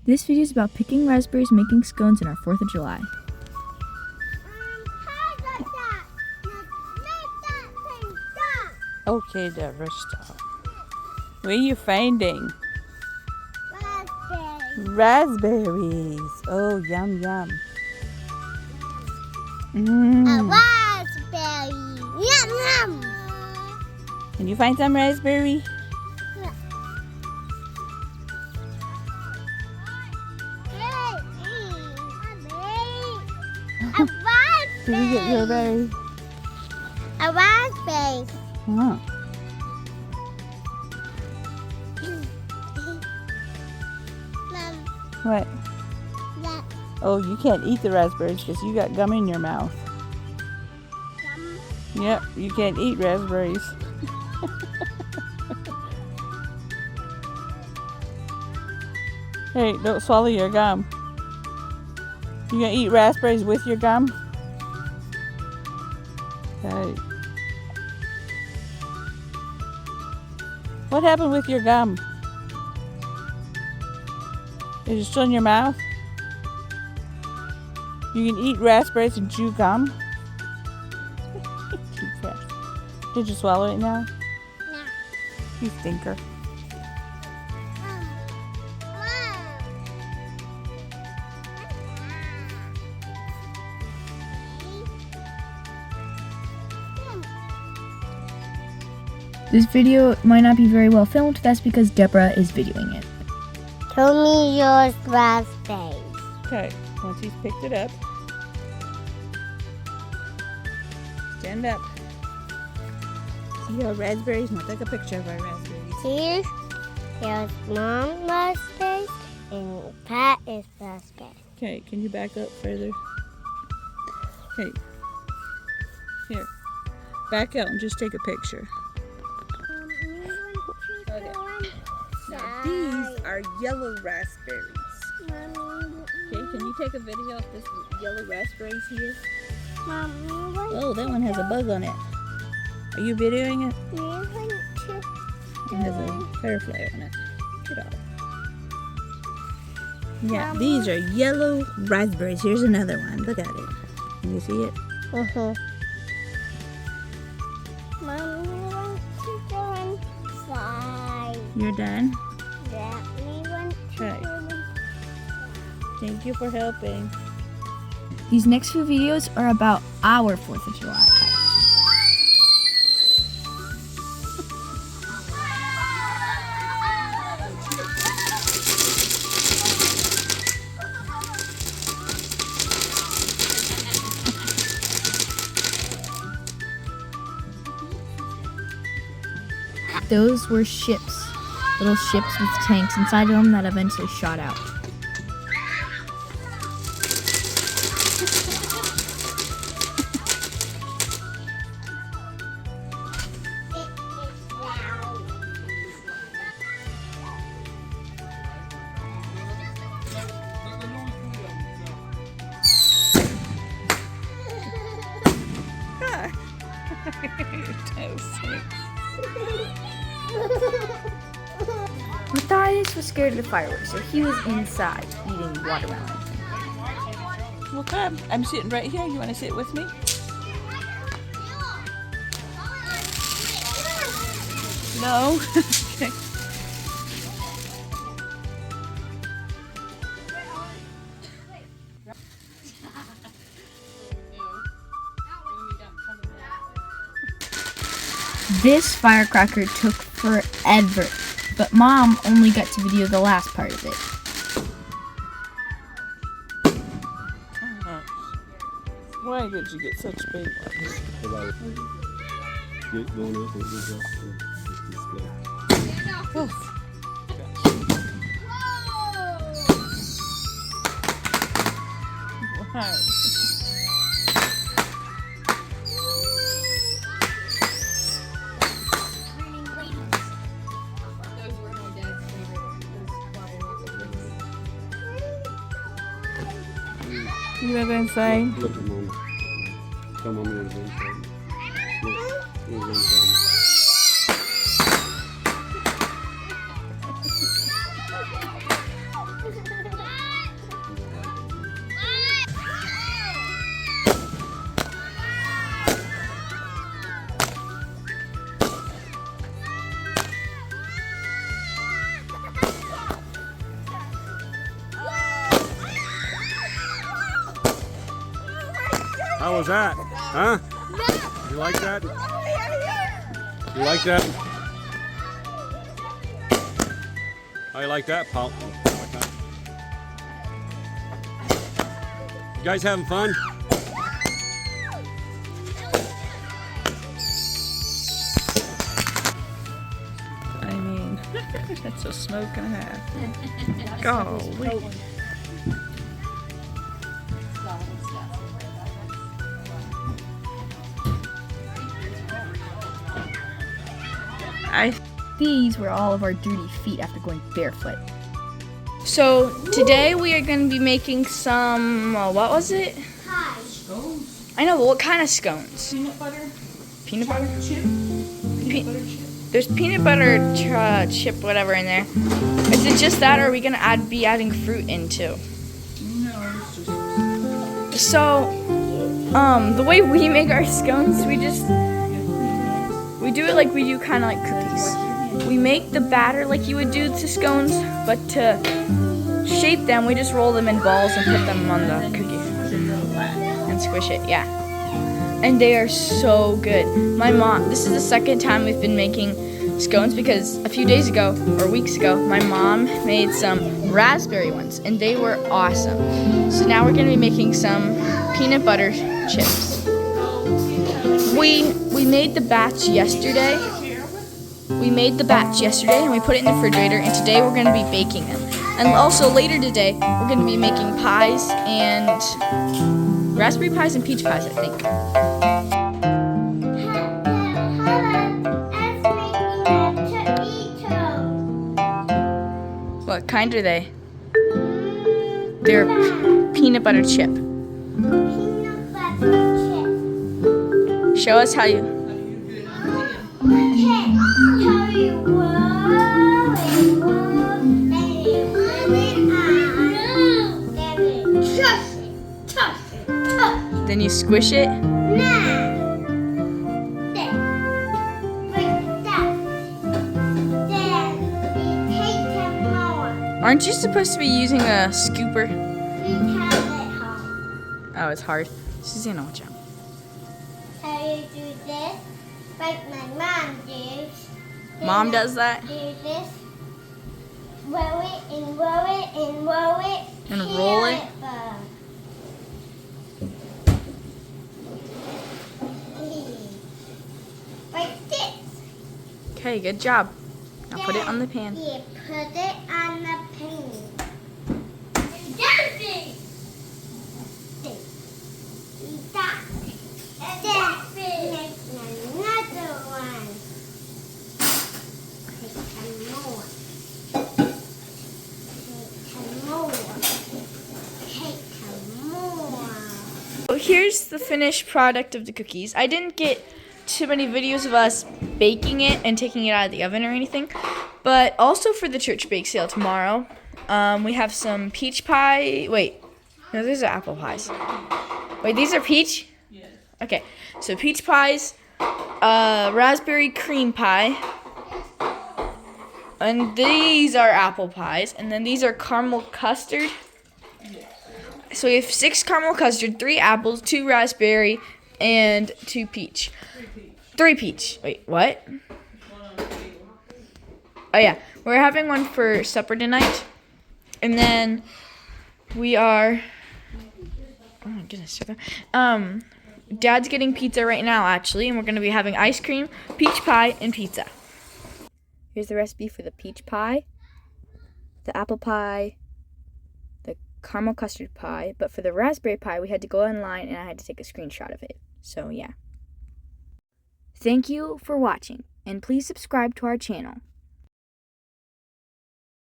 This video is about picking raspberries, making scones on our 4th of July. Okay, Deborah, stop. What are you finding? Raspberries. Oh, yum, yum. A raspberry. Yum, yum. Can you find some raspberry? A raspberry. Did you get your berry? A raspberry. Huh. Mom, What? that Oh, you can't eat the raspberries because you got gum in your mouth. gum. Yep, you can't eat raspberries. Hey, don't swallow your gum. You gonna eat raspberries with your gum? Hey. What happened with your gum? Is it still in your mouth? You can eat raspberries and chew gum? Too fast. Did you swallow it now? No. You stinker. This video might not be very well filmed, that's because Deborah is videoing it. Tell me your raspberries. Okay, once he's picked it up, stand up. See our raspberries? Now take a picture of our raspberries. Here's Mom raspberries and Pat is raspberry. Okay, can you back up further? Okay. Here. Back out and just take a picture. Now these are yellow raspberries. Okay, can you take a video of this yellow raspberries here? Oh, that one has a bug on it. Are you videoing it? It has a firefly on it. Get off. Yeah, these are yellow raspberries. Here's another one. Look at it. Can you see it? Uh-huh. Mom, we want to go inside. You're done? Yeah, we want to Okay. go inside. Thank you for helping. These next few videos are about our 4th of July. Those were ships. Little ships with tanks inside of them that eventually shot out. Matthias was scared of the fireworks, so he was inside eating watermelon. Well, come. I'm sitting right here. You want to sit with me? No? Okay. This firecracker took forever, but Mom only got to video the last part of it. Why did you get such big ones? Oof. Wow. You ever inside? Look at Mom. Come on, Mom's inside. Look, he's inside. How was that? Huh? You like that? You like that? How you like that, Paul? Like that? You guys having fun? I mean, that's a smoke and a half. Golly. These were all of our dirty feet after going barefoot. So today we are going to be making some, what was it? Pie. I know, but what kind of scones? Peanut butter Peanut butter? chip. Peanut butter chip. There's peanut butter chip, whatever in there. Is it just that, or are we going to be adding fruit into? No, it's just So, the way we make our scones, we do it like we do kind of like cookies. We make the batter like you would do to scones, but to shape them, we just roll them in balls and put them on the cookie and squish it, yeah. And they are so good. My mom, this is the second time we've been making scones because a few days ago, or weeks ago, my mom made some raspberry ones and they were awesome. So now we're gonna be making some peanut butter chips. We made the batch yesterday. We made the batch yesterday and we put it in the refrigerator, and today we're going to be baking them. And also later today, we're going to be making pies and raspberry pies and peach pies, I think. What kind are they? They're peanut butter chip. Peanut butter chip. Show us how you... Okay, tell you what it was, and you put it on. Then you touch it. Then you squish it. Now, then, like that. Then we take them more. Aren't you supposed to be using a scooper? We have it home. Oh, it's hard. Susanna, watch out. How you do this? Like my mom does. Mom does that? Do this. Roll it and roll it and roll it. And roll it? Like this. Okay, good job. Now put it on the pan. Yeah, put it on the pan. Daisy! That. Then make another one. Take some more. Take some more. So here's the finished product of the cookies. I didn't get too many videos of us baking it and taking it out of the oven or anything, but also for the church bake sale tomorrow, we have some peach pie. Wait, no, these are apple pies. Wait, these are peach? Yes. Okay, so peach pies, raspberry cream pie, and these are apple pies, and then these are caramel custard. So we have 6 caramel custard, 3 apples, 2 raspberry, and 2 peach. 3 peach. Wait, what? Oh yeah, we're having one for supper tonight, and then we are. Oh my goodness, Dad's getting pizza right now, actually, and we're gonna be having ice cream, peach pie, and pizza. Here's the recipe for the peach pie, the apple pie, the caramel custard pie, but for the raspberry pie, we had to go online and I had to take a screenshot of it. So yeah. Thank you for watching, and please subscribe to our channel.